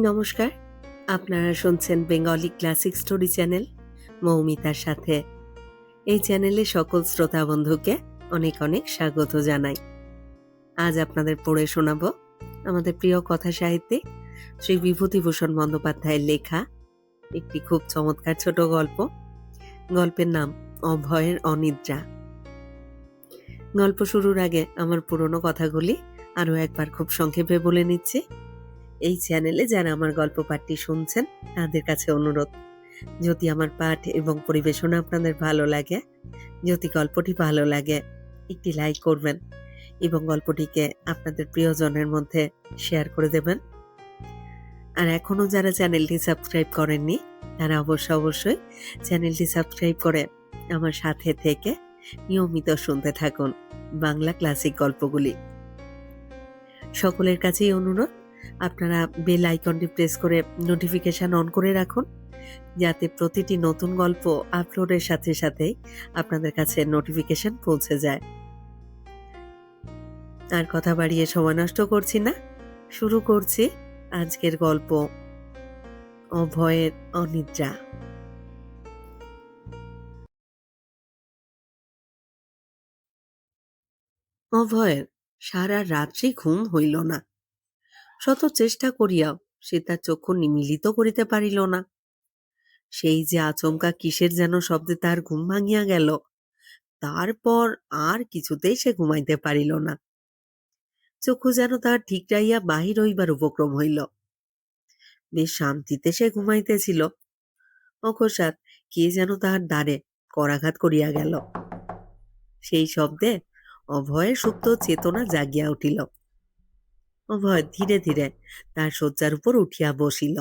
নমস্কার। আপনারা শুনছেন বেঙ্গলি ক্লাসিক স্টোরি চ্যানেল মৌমিতার সাথে। এই চ্যানেলে সকল শ্রোতা বন্ধুকে অনেক অনেক স্বাগত জানাই। আজ আপনাদের পড়ে শোনাব আমাদের প্রিয় কথা সাহিত্যিক শ্রী বিভূতিভূষণ বন্দ্যোপাধ্যায়ের লেখা একটি খুব চমৎকার ছোট গল্প। গল্পের নাম অভয়ের অনিদ্রা। গল্প শুরুর আগে আমার পুরনো কথাগুলি আরও একবার খুব সংক্ষেপে বলে নিচ্ছি। এই চ্যানেলে যারা আমার গল্প পাঠটি শুনছেন তাদের কাছে অনুরোধ, যদি আমার পাঠ এবং পরিবেশনা আপনাদের ভালো লাগে, যদি গল্পটি ভালো লাগে, একটি লাইক করবেন এবং গল্পটিকে আপনাদের প্রিয়জনের মধ্যে শেয়ার করে দেবেন। আর এখনও যারা চ্যানেলটি সাবস্ক্রাইব করেননি তারা অবশ্যই চ্যানেলটি সাবস্ক্রাইব করে আমার সাথে থেকে নিয়মিত শুনতে থাকুন বাংলা ক্লাসিক গল্পগুলি। সকলের কাছেই অনুরোধ, আপনারা বেল আইকনটি প্রেস করে নোটিফিকেশন অন করে রাখুন, যাতে প্রতিটি নতুন গল্প আপলোডের সাথে সাথেই আপনাদের কাছে নোটিফিকেশন পৌঁছে যায়। আর কথা বাড়িয়ে সময় নষ্ট করছি না, শুরু করছি আজকের গল্প অভয়ের অনিদ্রা। অভয়ের সারা রাত্রি ঘুম হইল না। শত চেষ্টা করিয়াও সে তার চক্ষু নিমীলিত করিতে পারিল না। সেই যে আচমকা কিসের যেন শব্দে তার ঘুম ভাঙিয়া গেল, তারপর আর কিছুতেই সে ঘুমাইতে পারিল না। চক্ষু যেন তাহার ঠিকরাইয়া বাহির হইবার উপক্রম হইল। বেশ শান্তিতে সে ঘুমাইতেছিল, অকস্মাৎ কে যেন তাহার দ্বারে করাঘাত করিয়া গেল। সেই শব্দে অভয়ের সুপ্ত চেতনা জাগিয়া উঠিল। অভয় ধীরে ধীরে তার শয্যার উপর উঠিয়া বসিল।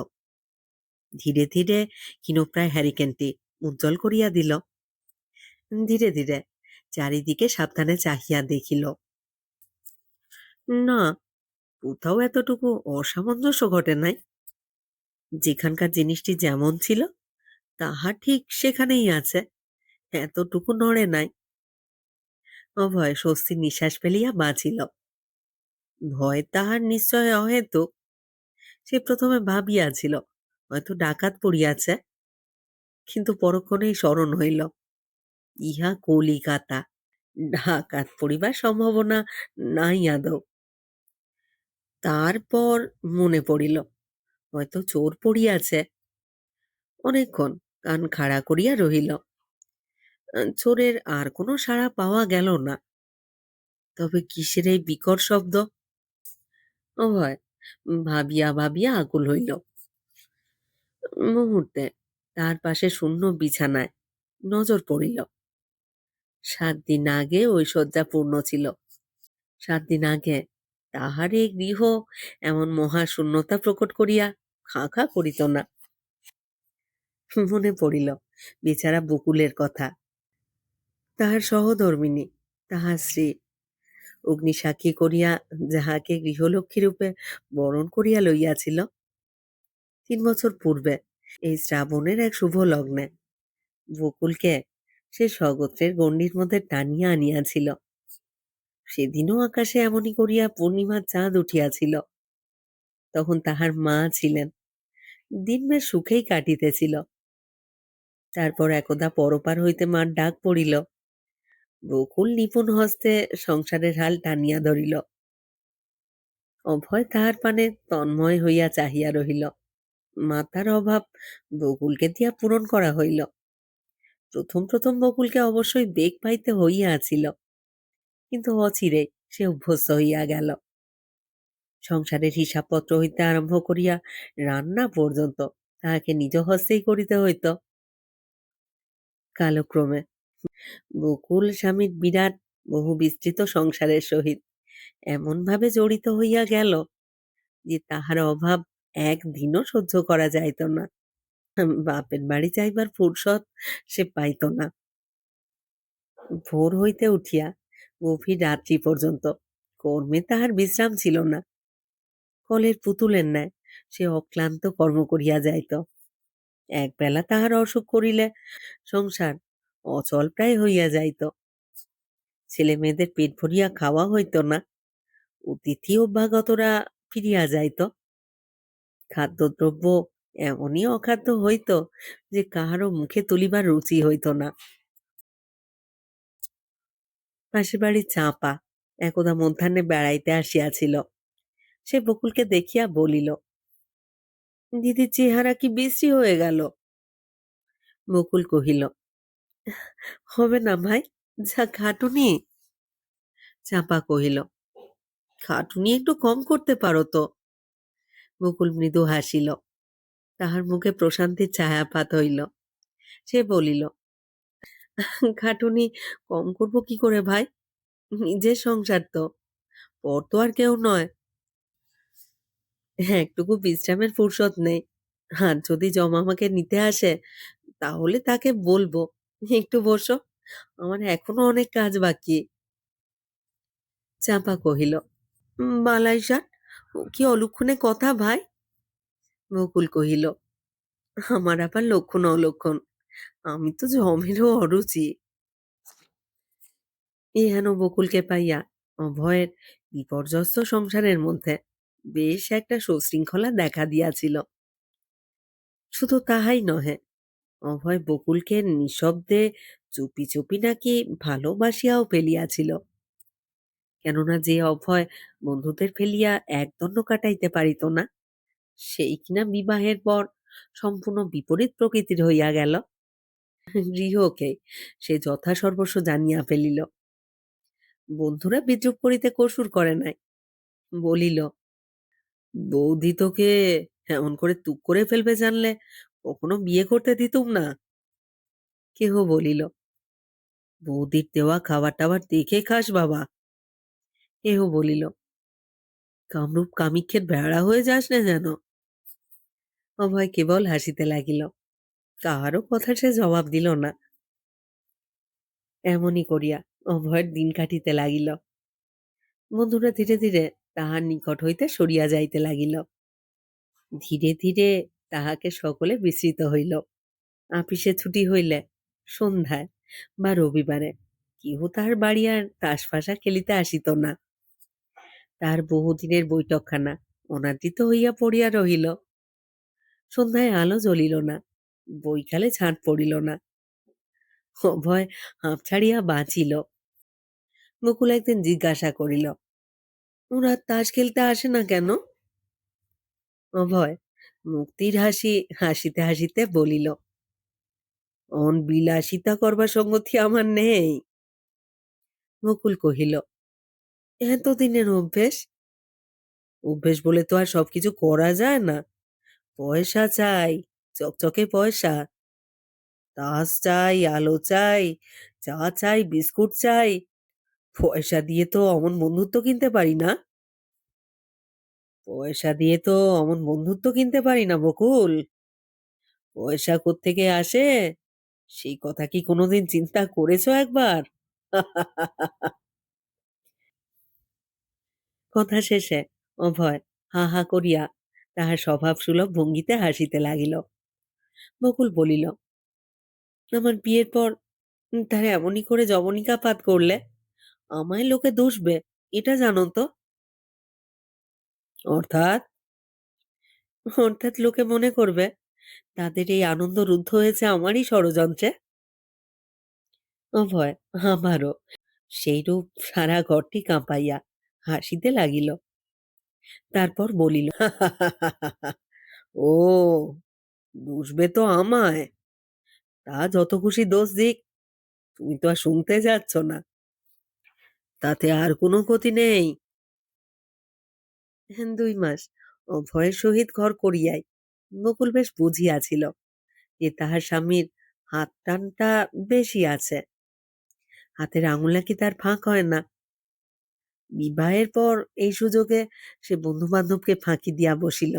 ধীরে ধীরে ক্ষীণপ্রায় হ্যারিকেনটি উজ্জ্বল করিয়া দিল। ধীরে ধীরে চারিদিকে সাবধানে চাহিয়া দেখিল। না, কোথাও এতটুকু অসামঞ্জস্য ঘটে নাই। যেখানকার জিনিসটি যেমন ছিল তাহা ঠিক সেখানেই আছে, এতটুকু নড়ে নাই। অভয় স্বস্তির নিঃশ্বাস ফেলিয়া বাঁচিল। ভয় তাহার নিশ্চয় অহেতুক। সে প্রথমে ভাবিয়াছিল হয়তো ডাকাত পড়িয়াছে, কিন্তু পরক্ষণেই স্মরণ হইল ইহা কলিকাতা, ডাকাত পড়িবার সম্ভাবনা নাই আদৌ। তারপর মনে পড়িল হয়তো চোর পড়িয়াছে। অনেকক্ষণ কান খাড়া করিয়া রহিল। চোরের আর কোনো সাড়া পাওয়া গেল না। তবে কিসের এই বিকট শব্দ? অভয় ভাবিয়া ভাবিয়া আকুল হইল। মুহূর্তে তার পাশে শূন্য বিছানায় নজর পড়িল। 7 দিন আগে ওই শয্যা পূর্ণ ছিল। 7 দিন আগে তাহার এই গৃহ এমন মহা শূন্যতা প্রকট করিয়া খাঁ খাঁ করিত না। মনে পড়িল বেচারা বকুলের কথা। তাহার সহধর্মিণী, তাহার স্ত্রী, অগ্নিসাক্ষী করিয়া যাহাকে গৃহলক্ষ্মী রূপে বরণ করিয়া লইয়াছিল 3 বছর পূর্বে এই শ্রাবণের এক শুভ লগ্নে বকুলকে সে স্বগোত্রের গণ্ডির মধ্যে টানিয়া আনিয়াছিল। সেদিনও আকাশে এমনি করিয়া পূর্ণিমার চাঁদ উঠিয়াছিল। তখন তাহার মা ছিলেন। দিন বেশ সুখেই কাটিতেছিল। তারপর একদা পরপার হইতে মার ডাক পড়িল। বকুল নিপুণ হস্তে সংসারের হাল টানিয়া ধরিল। অভয় তাহার পানে তন্ময় হইয়া চাহিয়া রহিল। মাতার অভাব বকুলকে দিয়া পূরণ করা হইল। প্রথম প্রথম বকুলকে অবশ্যই বেগ পাইতে হইয়াছিল, কিন্তু অচিরেই সে অভ্যস্ত হইয়া গেল। সংসারের হিসাবপত্র হইতে আরম্ভ করিয়া রান্না পর্যন্ত তাহাকে নিজ হস্তেই করিতে হইত। কালক্রমে বকুল স্বামীর বিরাট বহু বিস্তৃত সংসারের সহিত এমনভাবে জড়িত হইয়া গেল যে তাহার অভাব একদিনও সহ্য করা যাইত না। বাপের বাড়ি যাইবার ফুরসত সে পাইত না। ভোর হইতে উঠিয়া গভীর রাত্রি পর্যন্ত কর্মে তাহার বিশ্রাম ছিল না। কলের পুতুলের ন্যায় সে অক্লান্ত কর্ম করিয়া যাইত। একবেলা তাহার অসুখ করিলে সংসার অচল প্রায় হইয়া যাইত। ছেলে মেয়েদের পেট ভরিয়া খাওয়া হইত না। অতিথি অভ্যাগতরা ফিরিয়া যাইত। খাদ্যদ্রব্য এমনই অখাদ্য হইত যে কাহারও মুখে তুলিবার রুচি হইত না। পাশের বাড়ির চাঁপা একদা মধ্যাহ্নে বেড়াইতে আসিয়াছিল। সে বকুলকে দেখিয়া বলিল, দিদির চেহারা কি বিশ্রী হয়ে গেল? বকুল কহিল, হবে না ভাই, যা খাটুনি। চাঁপা কহিল, খাটুনি একটু কম করতে পারো তো। বকুল মৃদু হাসিল। তাহার মুখে প্রশান্তির ছায়াপাত হইল। সে বলিল, খাটুনি কম করব কি করে ভাই? নিজের সংসার তো, পর তো আর কেউ নয়। একটুকু বিশ্রামের ফুরসত নেই। আর যদি জমা আমাকে নিতে আসে, তাহলে তাকে বলবো, একটু বসো, আমার এখনো অনেক কাজ বাকি। চাঁপা কহিল, বালাই ষাট, ও কি অলক্ষণে কথা ভাই? বকুল কহিল, আমার আবার লক্ষণ অলক্ষণ, আমি তো জমেরও অরুচি। এ হেন বকুলকে পাইয়া অভয়ের বিপর্যস্ত সংসারের মধ্যে বেশ একটা সুশৃঙ্খলা দেখা দিয়াছিল। শুধু তাহাই নহে, অভয় বকুলকে নিঃশব্দে চুপি চুপি নাকি ভালোবাসিয়াও ফেলিয়াছিল। কেননা যে অভয় বন্ধুদের ফেলিয়া একদণ্ড কাটাইতে পারিত না, সেই কিনা বিবাহের পর সম্পূর্ণ বিপরীত প্রকৃতির হইয়া গেল। গৃহকে সে যথাসর্বস্ব জানিয়া ফেলিল। বন্ধুরা বিদ্রুপ করিতে কসুর করে নাই। বলিল, বৌদি তোকে এমন করে তুক করে ফেলবে জানলে কখনো বিয়ে করতে দিতুম না। কেহ বলিল, বৌদির দেওয়া খাবার টাবার দেখে খাস বাবা। কেহ বলিল, কামরূপ কামিক্ষের বেড়া হয়ে যাস না যেন। অভয় কেবল হাসিতে লাগিল। কাহারও কথা সে জবাব দিল না। এমনই করিয়া অভয়ের দিন কাটিতে লাগিল। বন্ধুরা ধীরে ধীরে তাহার নিকট হইতে সরিয়া যাইতে লাগিল। ধীরে ধীরে তাহাকে সকলে বিস্মৃত হইল। আপিসে ছুটি হইলে সন্ধ্যায় বা রবিবারে কেহ তাহার বাড়ি আর তাসপাশা খেলিতে আসিত না। তাহার বহুদিনের বৈঠকখানা অনাদৃত হইয়া পড়িয়া রহিল। সন্ধ্যায় আলো জ্বলিল না, বৈকালে ছাঁট পড়িল না। অভয় হাঁপ ছাড়িয়া বাঁচিল। বকুল একদিন জিজ্ঞাসা করিল, ওরা তাস খেলতে আসে না কেন? অভয় মুক্তির হাসি হাসিতে হাসিতে বলিল, অন বিলাসিতা করবার সঙ্গতি আমার নেই। বকুল কহিল, এতদিনের অভ্যেস। অভ্যেস বলে তো আর সবকিছু করা যায় না। পয়সা চাই, চকচকে পয়সা। তাস চাই, আলো চাই, চা চাই, বিস্কুট চাই। পয়সা দিয়ে তো অমন বন্ধুত্ব কিনতে পারি না। পয়সা দিয়ে তো অমন বন্ধুত্ব কিনতে পারি না বকুল। পয়সা কোত্থেকে আসে সেই কথা কি কোনোদিন চিন্তা করেছো একবার? কথা শেষে অভয় হা হা করিয়া তাহার স্বভাবসুলভ ভঙ্গিতে হাসিতে লাগিল। বকুল বলিল, আমার বিয়ের পর তার এমনই করে জবনিকাপাত করলে আমায় লোকে দুষবে, এটা জানো তো? অর্থাৎ? অর্থাৎ লোকে মনে করবে তাদের এই আনন্দ রুদ্ধ হয়েছে আমারই ষড়যন্ত্রে। অভয় আমারও সেইরূপ সারা ঘরটি কাঁপাইয়া হাসিতে লাগিল। তারপর বলিল, ও, দুষবে তো আমায়। তা যত খুশি দোষ দিক, তুমি তো আর শুনতে যাচ্ছ না। তাতে আর কোনো ক্ষতি নেই। 2 মাস অভয়ের সহিত ঘর করিয়াই বকুল বেশ বুঝিয়াছিল যে তাহার স্বামীর হাত টানটা বেশি আছে। হাতের আঙুল নাকি তার ফাঁক হয় না। বিবাহের পর এই সুযোগে সে বন্ধু বান্ধবকে ফাঁকি দিয়া বসিল।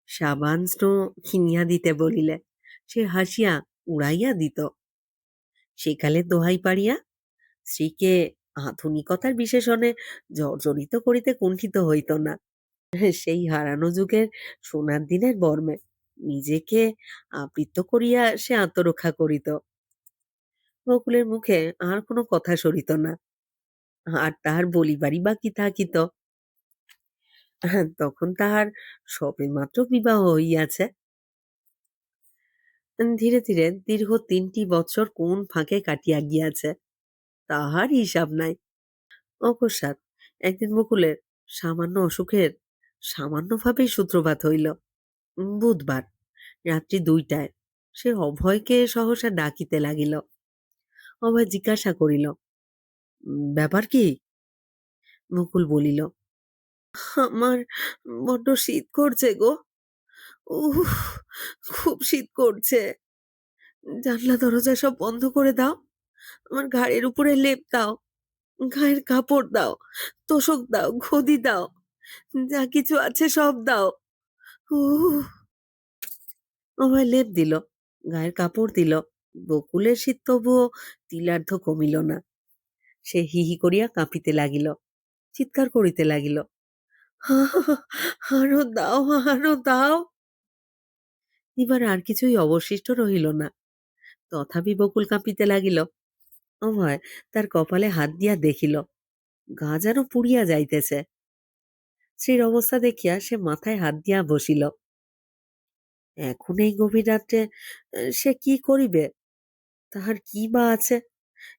সাবান স্নো কিনিয়া দিতে বলিলে সে হাসিয়া উড়াইয়া দিত। সেকালের দোহাই পাড়িয়া স্ত্রীকে আধুনিকতার বিশেষণে জর্জরিত করিতে কুণ্ঠিত হইত না। সেই হারানো যুগের সোনার দিনের বর্মে নিজেকে আবৃত করিয়া সে আত্মরক্ষা করিত। বকুলের মুখে আর কোনো কথা সরিত না। আর তাহার বলিবারই বা কি থাকিত? হ্যাঁ, তখন তাহার সবেমাত্র বিবাহ হইয়াছে। ধীরে ধীরে দীর্ঘ ৩টি বৎসর কোন ফাঁকে কাটিয়া গিয়াছে তাহার হিসাব নাই। অকস্মাৎ একদিন বকুলের সামান্য অসুখের সামান্যভাবেই সূত্রপাত হইল। বুধবার রাত্রি ২টায় সে অভয়কে সহসা ডাকিতে লাগিল। অভয় জিজ্ঞাসা করিল, ব্যাপার কি? বকুল বলিল, আমার বড্ড শীত করছে গো। উহ, খুব শীত করছে। জানলা দরজা সব বন্ধ করে দাও। আমার ঘাড়ের উপরে লেপ দাও, গায়ের কাপড় দাও, তোশক দাও, গদি দাও, যা কিছু আছে সব দাও। উহ। অভয় লেপ দিল, গায়ের কাপড় দিল। বকুলের শীত তবুও তিলার্ধ কমিল না। সে হি হি করিয়া কাঁপিতে লাগিল, চিৎকার করিতে লাগিল, আরো দাও, আরো দাও। এবার আর কিছুই অবশিষ্ট রহিল না। তথাপি বকুল কাঁপিতে লাগিল। অভয় তার কপালে হাত দিয়া দেখিল, গা যেন পুড়িয়া যাইতেছে। স্ত্রীর অবস্থা দেখিয়া সে মাথায় হাত দিয়া বসিল। এখন এই গভীর রাত্রে সে কি করিবে? তাহার কি বা আছে?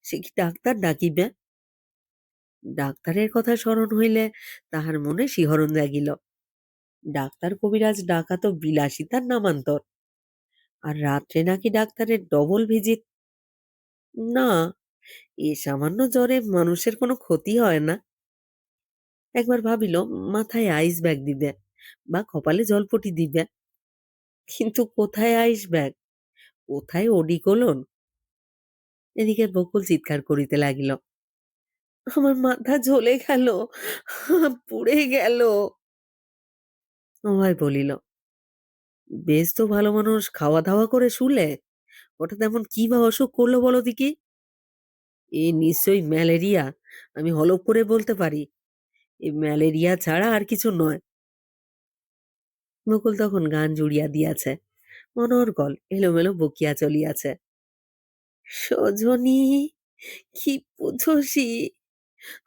সে কি ডাক্তার ডাকিবে? ডাক্তারের কথা স্মরণ হইলে তাহার মনে শিহরণ জাগিল। ডাক্তার কবিরাজ ডাকা তো বিলাসিতার নামান্তর। আর রাত্রে নাকি ডাক্তারের ডবল ভিজিট। না, এ সামান্য জ্বরে মানুষের কোনো ক্ষতি হয় না। একবার ভাবিল মাথায় আইস ব্যাগ দিবে বা কপালে জলপটি দিবে, কিন্তু কোথায় আইস ব্যাগ, কোথায় ওডিকোলন? এদিকে বকুল চিৎকার করিতে লাগিল, আমার মাথা জ্বলে গেল, পুড়ে গেল। অভয় বলিল, বেশ তো ভালো মানুষ খাওয়া দাওয়া করে শুলে, হঠাৎ এমন কি বা অসুখ করলো বলো দেখি? এ নিশ্চয়ই ম্যালেরিয়া, আমি হলপ করে বলতে পারি। এই ম্যালেরিয়া ছাড়া আর কিছু নয়। বকুল তখন গান জুড়িয়া দিয়াছে, অনর্গল এলোমেলো বকিয়া চলিয়াছে। সজনী কি বুঝসি,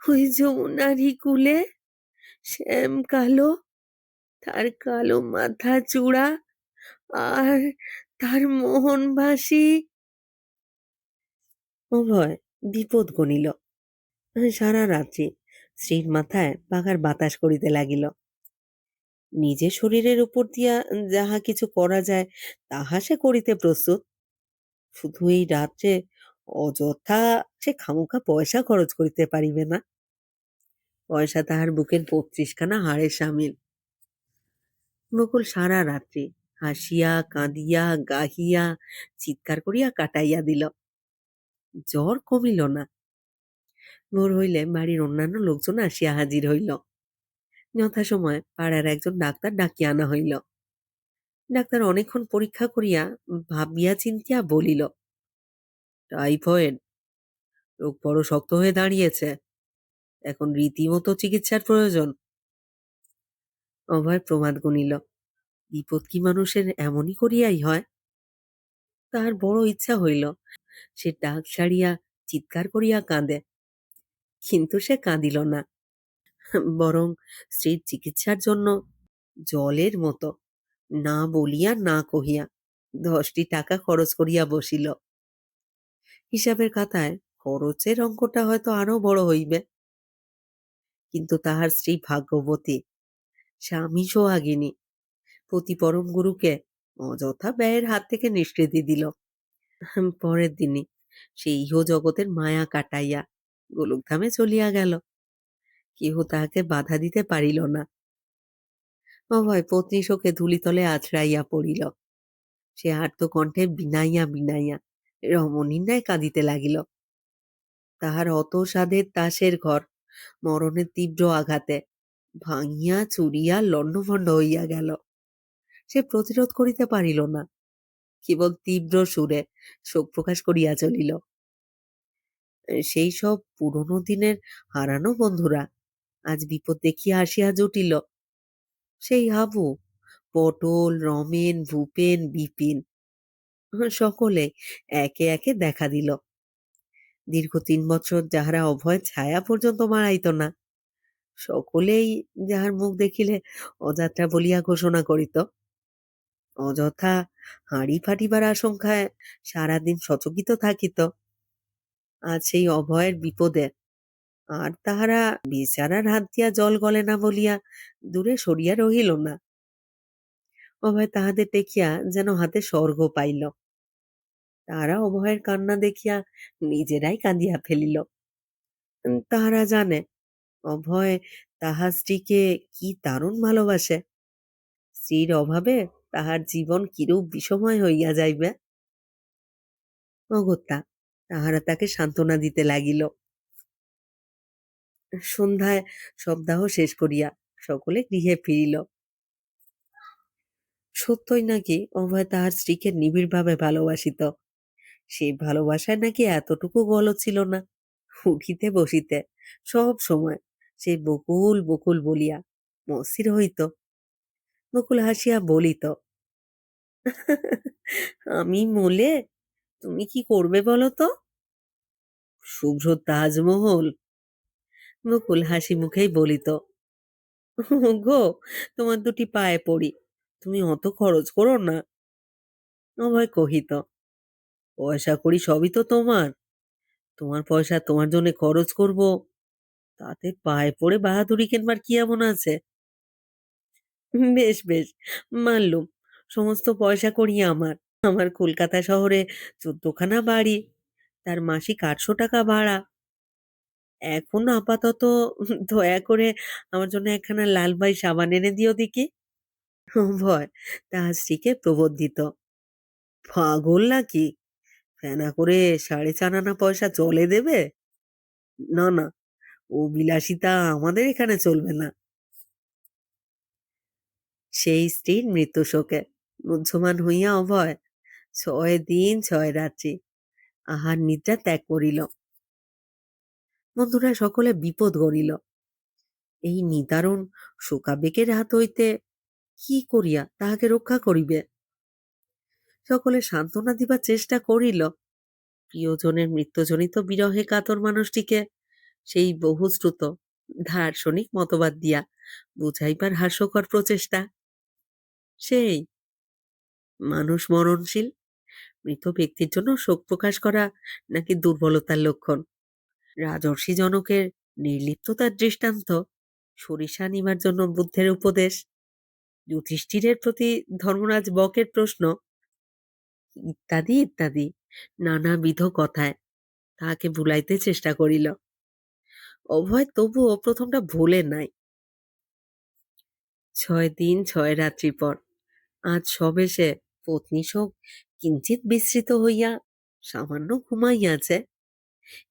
ওই যমুনারি কুলে শ্যাম কালো, তার কালো মাথা চূড়া আর তার মোহনবাসী। অভয় বিপদ গণিল। সারা রাত্রি স্ত্রীর মাথায় পাখার বাতাস করিতে লাগিল। নিজের শরীরের উপর দিয়া যাহা কিছু করা যায় তাহা সে করিতে প্রস্তুত। শুধু এই রাত্রে অযথা সে খামোখা পয়সা খরচ করিতে পারিবে না। পয়সা তাহার বুকের ৩৫খানা হাড়ের সামিল। বকুল সারা রাত্রি হাসিয়া কাঁদিয়া গাহিয়া চিৎকার করিয়া কাটাইয়া দিল। জ্বর কমিল না। ভোর হইলে বাড়ির অন্যান্য লোকজন আসিয়া হাজির হইল। যথাসময়ে পাড়ার একজন ডাক্তার ডাকিয়া আনা হইল। ডাক্তার অনেকক্ষণ পরীক্ষা করিয়া ভাবিয়া চিন্তিয়া বলিল, টাইফয়েড, রোগ বড় শক্ত হয়ে দাঁড়িয়েছে, এখন রীতিমতো চিকিৎসার প্রয়োজন। অভয় প্রমাদ গুনিল, বিপদ কি মানুষের এমনই করিয়াই হয়? তাহার বড় ইচ্ছা হইল সে ডাক সারিয়া চিৎকার করিয়া কাঁদে, কিন্তু সে কাঁদিল না, বরং স্ত্রীর চিকিৎসার জন্য জলের মতো না বলিয়া না কহিয়া ১০টি টাকা খরচ করিয়া বসিল। হিসাবের খাতায় খরচের অঙ্কটা হয়তো আরো বড় হইবে, কিন্তু তাহার স্ত্রী ভাগ্যবতী, স্বামী সোহাগিনী, পতি পরম গুরুকে অযথা ব্যয়ের হাত থেকে নিষ্কৃতি দিল। পরের দিনই সেই ইহ জগতের মায়া কাটাইয়া গোলকধামে চলিয়া গেল। কেহ তাহাকে বাধা দিতে পারিল না। অভয় পত্নী শোকে ধূলিতলে আছড়াইয়া পড়িল। সে আর্ত কণ্ঠে বিনাইয়া বিনাইয়া রমণীর ন্যায় কাঁদিতে লাগিল। তাহার অত সাধের তাসের ঘর মরণের তীব্র আঘাতে ভাঙিয়া চুরিয়া লণ্ডভণ্ড হইয়া গেল। সে প্রতিরোধ করিতে পারিল না, কেবল তীব্র সুরে শোক প্রকাশ করিয়া চলিল। সেই সব পুরনো দিনের হারানো বন্ধুরা আজ বিপদ দেখিয়া আসিয়া জুটিল। সেই হাবু, পটল, রমেন, ভূপেন, বিপিন সকলে একে একে দেখা দিল। দীর্ঘ ৩ বছর যাহারা অভয় ছায়া পর্যন্ত মাড়াইত না, সকলেই যাহার মুখ দেখিলে অযাত্রা বলিয়া ঘোষণা করিত। অযথা হাঁড়ি ফাটিবার আশঙ্কায় সারাদিন সচকিত থাকিত। আজ সেই অভয়ের বিপদে আর তাহারা বেচারার হাত দিয়া জল গলে না বলিয়া দূরে সরিয়া রহিল না। অভয় তাহাদের দেখিয়া যেন হাতে স্বর্গ পাইল। তাহারা অভয়ের কান্না দেখিয়া নিজেরাই কাঁদিয়া ফেলিল। তাহারা জানে অভয় তাহার স্ত্রীকে কি দারুণ ভালোবাসে। স্ত্রীর অভাবে তাহার জীবন কিরূপ বিষময় হইয়া যাইবে। অগত্যা তাহারা তাকে সান্ত্বনা দিতে লাগিল। সন্ধ্যায় সপ্তাহ শেষ করিয়া সকলে গৃহে ফিরিল। সত্যই নাকি অভয় তাহার স্ত্রীকে নিবিড়ভাবে ভালোবাসিত। সেই ভালোবাসায় নাকি এতটুকু গলদ ছিল না। উঠিতে বসিতে সব সময় সে বকুল বকুল বলিয়া মসির হইত। বকুল হাসিয়া বলিত, আমি মলে তুমি কি করবে বলো তো? শুভ্র তাজমহল। বকুল হাসি মুখেই বলিত, গো তোমার দুটি পায়ে পড়ি, তুমি অত খরচ করো না। অভয় কহিত, পয়সা করি সবই তো তোমার, তোমার পয়সা তোমার জন্য খরচ করব, তাতে পায়ে পড়ে বাহাদুরি কিনবার কি এমন আছে? বেশ বেশ, মানলুম, সমস্ত পয়সা করি আমার। আমার কলকাতা শহরে 14খানা বাড়ি, তার মাসিক 800 টাকা ভাড়া। এখন আপাতত দয়া করে আমার জন্য একখানা লালবাই সাবান এনে দিও দেখি। ভয় তাহার স্ত্রীকে প্রবোধিত, পাগল নাকি? ফেনা করে 4.5 আনা পয়সা চলে দেবে? না না, ও বিলাসিতা আমাদের এখানে চলবে না। সেই স্ত্রীর মৃত্যু শোকে মুহ্যমান হইয়া অভয় 6 দিন 6 রাত্রি আহার নিদ্রা ত্যাগ করিল। বন্ধুরা সকলে বিপদ গড়িল। এই নিদারুণ শোকাবেগের হাত হইতে কি করিয়া তাহাকে রক্ষা করিবে? সকলে সান্ত্বনা দিবার চেষ্টা করিল। প্রিয়জনের মৃত্যুজনিত বিরহে কাতর মানুষটিকে সেই বহুশ্রুত দার্শনিক মতবাদ দিয়া বুঝাইবার হাস্যকর প্রচেষ্টা। সেই মানুষ মরণশীল, মৃত ব্যক্তির জন্য শোক প্রকাশ করা নাকি দুর্বলতার লক্ষণ? রাজর্ষি জনকের নির্লিপ্ততার দৃষ্টান্ত, সরিষা নিবার জন্য বুদ্ধের উপদেশ, যুধিষ্ঠিরের প্রতি ধর্মরাজ বকের প্রশ্ন, ইত্যাদি ইত্যাদি নানাবিধ কথায় তাহাকে ভুলাইতে চেষ্টা করিল। অভয় তবুও প্রথমটা ভুলে নাই। 6 দিন 6 রাত্রি পর আজ সবে সে পত্নী শোক কিঞ্চিত বিস্মৃত হইয়া সামান্য ঘুমাইয়াছে,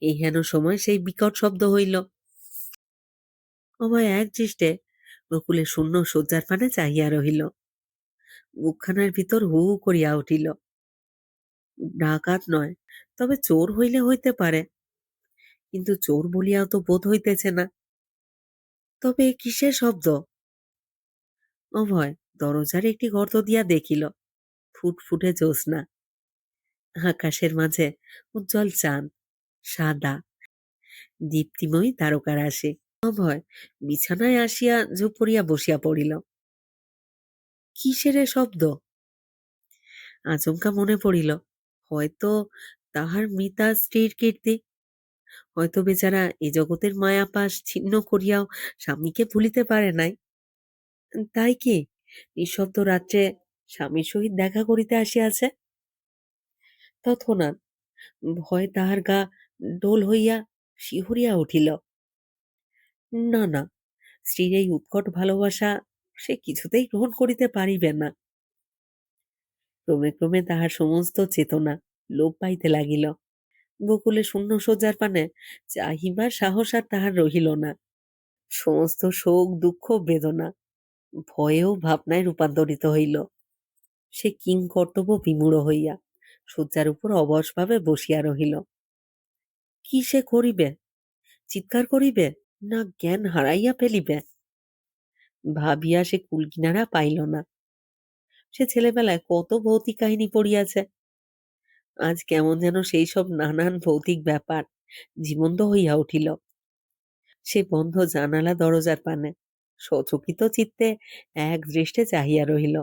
এই হেন সময় সেই বিকট শব্দ হইল। অভয় এক দৃষ্টে বকুলের শূন্য শয্যার পানে চাহিয়া রহিল। বুকখানার ভিতর হু হু করিয়া উঠিল। ডাকাত নয়, তবে চোর হইলে হইতে পারে, কিন্তু চোর বলিয়াও তো বোধ হইতেছে না। তবে কিসের শব্দ? অভয় দরজার একটি গর্ত দিয়া দেখিল ফুটফুটে জ্যোৎস্না, আকাশের মাঝে উজ্জ্বল চাঁদ, সাদা দীপ্তিময়ী তারকারাশি। অভয় বিছানায় আসিয়া ঝুপড়িয়া বসিয়া পড়িল। কিসের এ শব্দ? আচমকা মনে পড়িল, হয়তো তাহার মৃতা স্ত্রীর কীর্তি। হয়তো বেচারা এ জগতের মায়াপাশ ছিন্ন করিয়াও স্বামীকে ভুলিতে পারে নাই। তাই কি নিঃশব্দ রাত্রে স্বামীর সহিত দেখা করিতে আসিয়াছে? তৎক্ষণাৎ ভয় তাহার গা ডোল হইয়া শিহরিয়া উঠিল। না না, স্ত্রীর এই উৎকট ভালোবাসা সে কিছুতেই গ্রহণ করিতে পারিবে না। ক্রমে ক্রমে তাহার সমস্ত চেতনা লোপ পাইতে লাগিল। বকুলে শূন্য শয্যার পানে চাহিবার সাহস আর তাহার রহিল না। সমস্ত শোক দুঃখ বেদনা ভয়েও ভাবনায় রূপান্তরিত হইল। সে কিংকর্তব্য বিমূঢ় হইয়া শয্যার উপর অবশভাবে বসিয়া রহিল। কি সে করিবে? চিৎকার করিবে, না জ্ঞান হারাইয়া ফেলিবে? ভাবিয়া সে কুলকিনারা পাইল না। সে ছেলেবেলায় কত ভৌতিক কাহিনী পড়িয়াছে, আজ কেমন যেন সেই সব নানান ভৌতিক ব্যাপার জীবন্ত হইয়া উঠিল। সে বন্ধ জানালা দরজার পানে সচকিত চিত্তে এক দৃষ্টে চাহিয়া রহিল।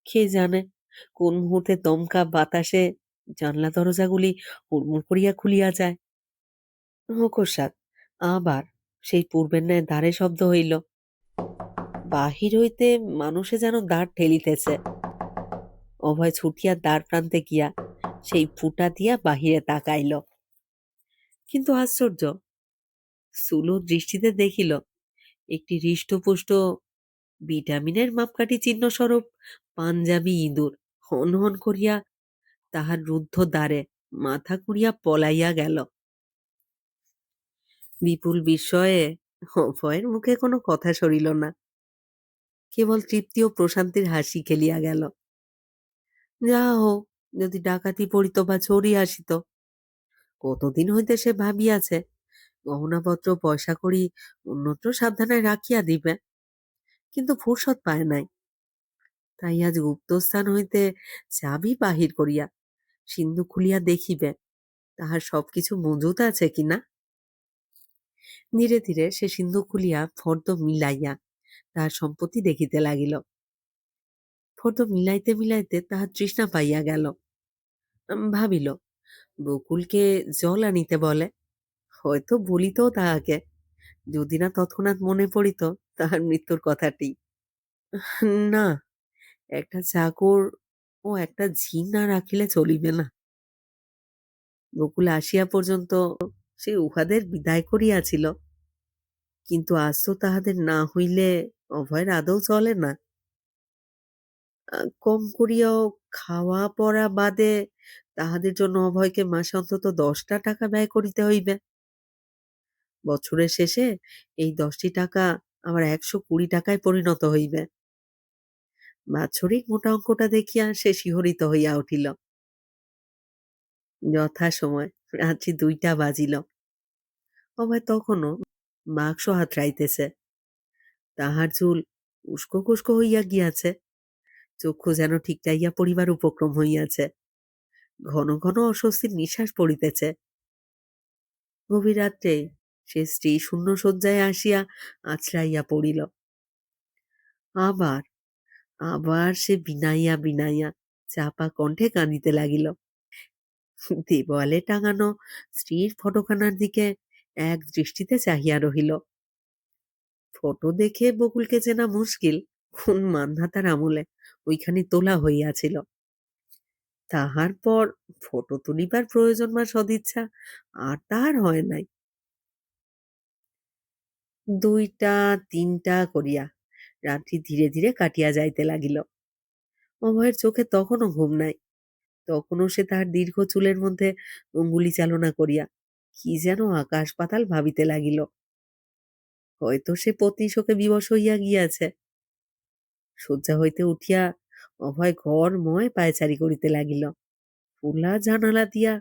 কে জানে কোন মুহূর্তে দমকা বাতাসে জানলা দরজাগুলি হুড়মুড় করিয়া খুলিয়া যায়। অকস্মাৎ আবার সেই পূর্বের ন্যায় দ্বারে শব্দ হইল। বাহির হইতে মানুষে যেন দ্বার ঠেলিতেছে। অভয় ছুটিয়া দ্বার প্রান্তে গিয়া সেই ফুটা দিয়া বাহিরে তাকাইল। কিন্তু আশ্চর্য, স্থূল দৃষ্টিতে দেখিল একটি হৃষ্টপুষ্ট ভিটামিনের মাপকাঠি চিহ্ন স্বরূপ পাঞ্জাবি ইঁদুর হন হন করিয়া তাহার রুদ্ধ দ্বারে মাথা কুড়িয়া পলাইয়া গেল। বিপুল বিস্ময়ে অভয়ের মুখে কোনো কথা সরিল না, কেবল তৃপ্তি ও প্রশান্তির হাসি খেলিয়া গেল। যাহা হোক, যদি ডাকাতি পড়িত বা চোরই আসিত, কতদিন হইতে সে ভাবিয়াছে গহনাপত্র পয়সা কড়ি অন্যত্র সাবধানে রাখিয়া দিবে, কিন্তু ফুরসত পায় নাই। তাই আজ গুপ্তস্থান হইতে চাবি বাহির করিয়া সিন্ধু খুলিয়া দেখিবে তাহার সবকিছু মজুত আছে কিনা। ধীরে ধীরে সে সিন্ধু খুলিয়া ফর্দ মিলাইয়া তাহার সম্পত্তি দেখিতে লাগিল। ফর্দ মিলাইতে মিলাইতে তাহার তৃষ্ণা পাইয়া গেল। ভাবিল বকুলকে জল আনিতে বলে, হয়তো বলিত তাহাকে, যদি না তৎক্ষণাৎ মনে পড়িত তাহার মৃত্যুর কথাটি। না, একটা চাকর ও একটা ঝি না রাখিলে চলিবে না। বকুল আসিয়া পর্যন্ত সে উহাদের বিদায় করিয়াছিল, কিন্তু আজ তো তাহাদের না হইলে অভয়ের আদৌ চলে না। কম করিয়াও খাওয়া পরা বাদে তাহাদের জন্য অভয়কে মাসে অন্তত 10টা টাকা ব্যয় করিতে হইবে। বছরের শেষে এই 10টি টাকা আবার 120 টাকায় পরিণত হইবে। বাৎসরিক মোটা অঙ্কটা দেখিয়া সে শিহরিত হইয়া উঠিল। যথাসময় রাত্রি 2টা বাজিল। অভয় তখনও বাক্স হাতড়াইতেছে। তাহার চুল উস্কো খুস্কো হইয়া গিয়াছে, চক্ষু যেন ঠিকটাইয়া পড়িবার উপক্রম হইয়াছে। ঘন ঘন অস্বস্তির নিঃশ্বাস পড়িতেছে। গভীর রাত্রে সে স্ত্রী শূন্য শয্যায় আসিয়া আছড়াইয়া পড়িল। আবার আবার সে বিনাইয়া বিনাইয়া চাপা কণ্ঠে কাঁদিতে লাগিল। দেওয়ালে টাঙানো স্ত্রীর ফটোখানার দিকে এক দৃষ্টিতে চাহিয়া রহিল। ফটো দেখে বকুলকে চেনা মুশকিল কোন মান্ধাতার আমলে ওইখানে তোলা হইয়াছিল। তাহার পর ফটো তুলিবার প্রয়োজন বা সদিচ্ছা আর তাহার হয় নাই। 2টা 3টা করিয়া রাত্রি ধীরে ধীরে কাটিয়া যাইতে লাগিল। অভয়ের চোখে তখনও ঘুম নাই। তখনও সে তাহার দীর্ঘ চুলের মধ্যে অঙ্গুলি চালনা করিয়া কি যেন আকাশ পাতাল ভাবিতে লাগিল। হয়তো সে পত্নী শোকে বিবশ হইয়া গিয়াছে। শয্যা হইতে উঠিয়া অভয় ঘরময় পায়চারি করিতে লাগিল। খোলা জানালা দিয়া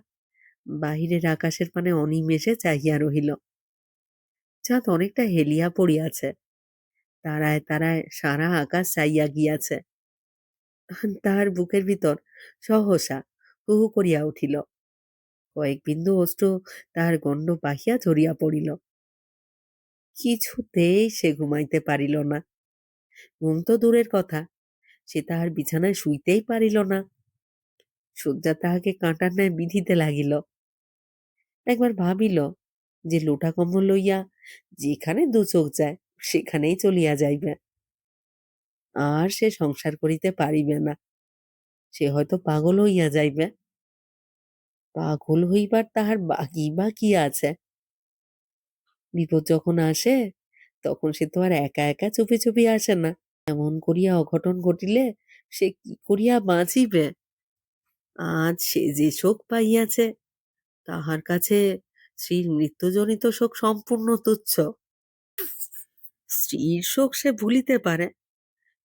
বাহিরের আকাশের পানে অনিমেষে চাহিয়া রহিল। চাঁদ অনেকটা হেলিয়া পড়িয়াছে, তারায় তারায় সারা আকাশ চাইয়া গিয়াছে। তাহার বুকের ভিতর সহসা হু হু করিয়া উঠিল। কয়েক বিন্দু অশ্রু তাহার গণ্ড বাহিয়া ঝরিয়া পড়িল। কিছুতেই সে ঘুমাইতে পারিল না। ঘুম তো দূরের কথা, সে তাহার বিছানায় শুইতেই পারিল না। শয্যা তাহাকে কাঁটার ন্যায় বিঁধিতে লাগিল। একবার ভাবিল যে লোটা কম্বল লইয়া যেখানে দু চোখ যায় সেখানেই চলিয়া যাইবে। আর সে সংসার করিতে পারিবে না। সে হয়তো পাগল হইয়া যাইবে। পাগল হইবার তাহার বাকি বা কি আছে? বিপদ যখন আসে তখন সে তো আর একা একা চুপি চুপি আসে না। এমন করিয়া অঘটন ঘটিলে সে কি করিয়া বাঁচিবে? আজ সে যে শোক পাইয়াছে তাহার কাছে স্ত্রীর মৃত্যুজনিত শোক সম্পূর্ণ তুচ্ছ। স্ত্রীর শোক সে ভুলিতে পারে,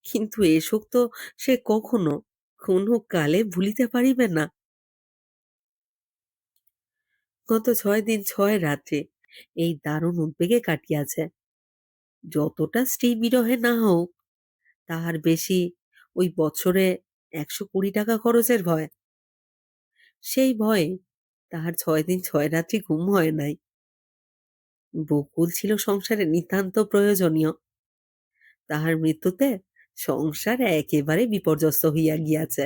কিন্তু এ শোক তো সে কখনো কোনো কালে ভুলিতে পারিবে না। গত 6 দিন 6 রাত্রি এই দারুণ উদ্বেগে কাটিয়াছে। যতটা স্ত্রী বিরহে না হোক, তাহার বেশি ওই বছরে 120 টাকা খরচের ভয়। সেই ভয়ে তাহার 6 দিন 6 রাত্রি ঘুম হয় নাই। বকুল ছিল সংসারে নিতান্ত প্রয়োজনীয়, তাহার মৃত্যুতে সংসার একেবারে বিপর্যস্ত হইয়া গিয়াছে।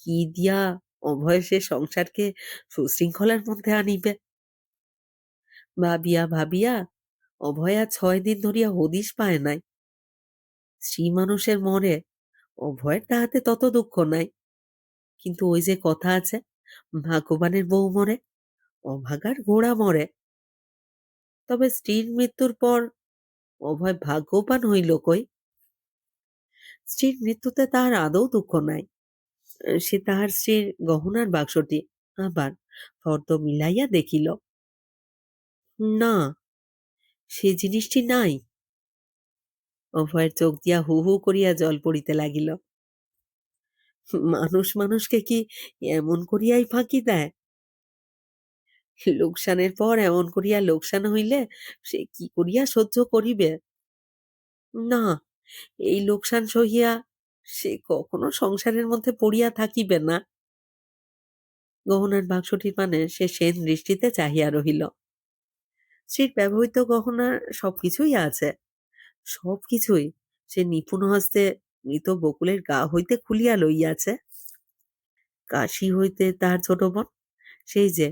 কি দিয়া অভয় সে সংসারকে সুশৃঙ্খলার মধ্যে আনিবে? ভাবিয়া ভাবিয়া অভয়া 6 দিন ধরিয়া হদিশ পায় নাই। স্ত্রী মানুষের মরে, অভয়ের তাহাতে তত দুঃখ নাই। কিন্তু ওই যে কথা আছে, ভাগ্যবানের বউ মরে, অভাগার ঘোড়া মরে। তবে স্ত্রীর মৃত্যুর পর অভয় ভাগ্যবান হইল কই? স্ত্রীর মৃত্যুতে তাহার আদৌ দুঃখ নাই। সে তাহার স্ত্রীর গহনার বাক্সটি আবার ফর্দ মিলাইয়া দেখিল। না, সে জিনিসটি নাই। অভয়ের চোখ দিয়া হু হু করিয়া জল পড়িতে লাগিল। মানুষ মানুষকে কি এমন করিয়াই ফাঁকি দেয়? লোকসানের পর এমন করিয়া লোকসান হইলে সে কি করিয়া সহ্য করিবে? না, এই লোকসান সহিয়া সে কখনো সংসারের মধ্যে পড়িয়া থাকিবে না। গহনার বাক্সটির পানে সে সেন দৃষ্টিতে চাহিয়া রহিল। স্ত্রীর ব্যবহৃত গহনার সবকিছুই আছে, সবকিছুই সে নিপুণ হস্তে মৃত বকুলের গা হইতে খুলিয়া লইয়াছে। কাশী হইতে তাহার ছোট বোন সেই যে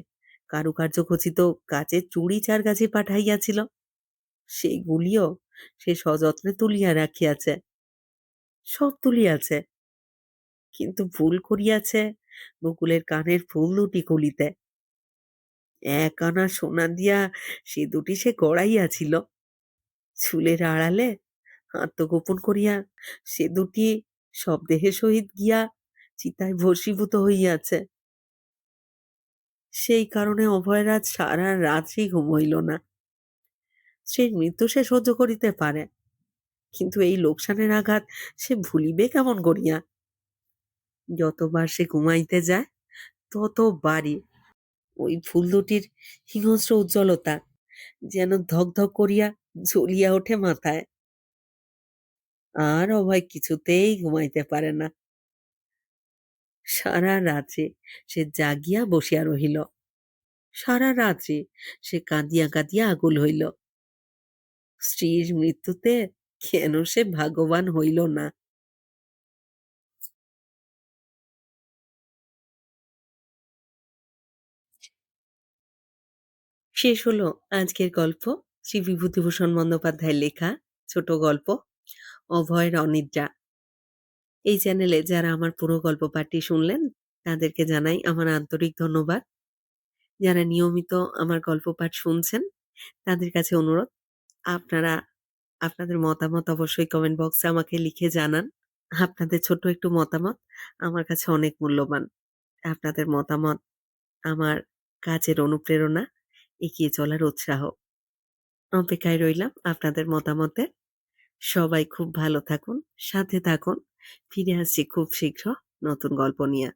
কারুকার্য খচিত কাচের চুড়ি 4 গাছি পাঠাইয়াছিল, সেইগুলিও সে সযত্নে তুলিয়া রাখিয়াছে। সব তুলিয়াছে, কিন্তু ভুল করিয়াছে বকুলের কানের ফুল দুটি খুলিতে। 1 আনা সোনা দিয়া সে দুটি সে গড়াইয়াছিল, চুলের আড়ালে আত্মগোপন করিয়া সে দুটি শবদেহের সহিত গিয়া চিতায় ভস্মীভূত হইয়াছে। সেই কারণে অভয়ের আজ সারা রাত্রি ঘুম হইল না। স্ত্রীর মৃত্যু সে সহ্য করিতে পারে, কিন্তু এই লোকসানের আঘাত সে ভুলিবে কেমন করিয়া? যতবার সে ঘুমাইতে যায়, ততবারই ওই ফুল দুটির হিংস্র উজ্জ্বলতা যেন ধক ধক করিয়া জ্বলিয়া ওঠে মাথায়। আর অভয় কিছুতেই ঘুমাইতে পারে না। সারা রাত্রি সে জাগিয়া বসিয়া রহিল। সারা রাত্রি সে কাঁদিয়া কাঁদিয়া আকুল হইল। স্ত্রীর মৃত্যুতে কেন সে ভাগ্যবান হইল না? শেষ হলো আজকের গল্প, শ্রী বিভূতিভূষণ বন্দ্যোপাধ্যায়ের লেখা ছোট গল্প অভয়ের অনিদ্রা। এই চ্যানেলে যারা আমার পুরো গল্প পাঠটি শুনলেন, তাদেরকে জানাই আমার আন্তরিক ধন্যবাদ। যারা নিয়মিত আমার গল্প পাঠ শুনছেন, তাদের কাছে অনুরোধ, আপনারা আপনাদের মতামত অবশ্যই কমেন্ট বক্সে আমাকে লিখে জানান। আপনাদের ছোট্ট একটু মতামত আমার কাছে অনেক মূল্যবান। আপনাদের মতামত আমার কাজের অনুপ্রেরণা, এগিয়ে চলার উৎসাহ। অপেক্ষায় রইলাম আপনাদের মতামতের। সবাই খুব ভালো থাকুন, সাথে থাকুন। ফিরে আসছি খুব শীঘ্র নতুন গল্প নিয়ে।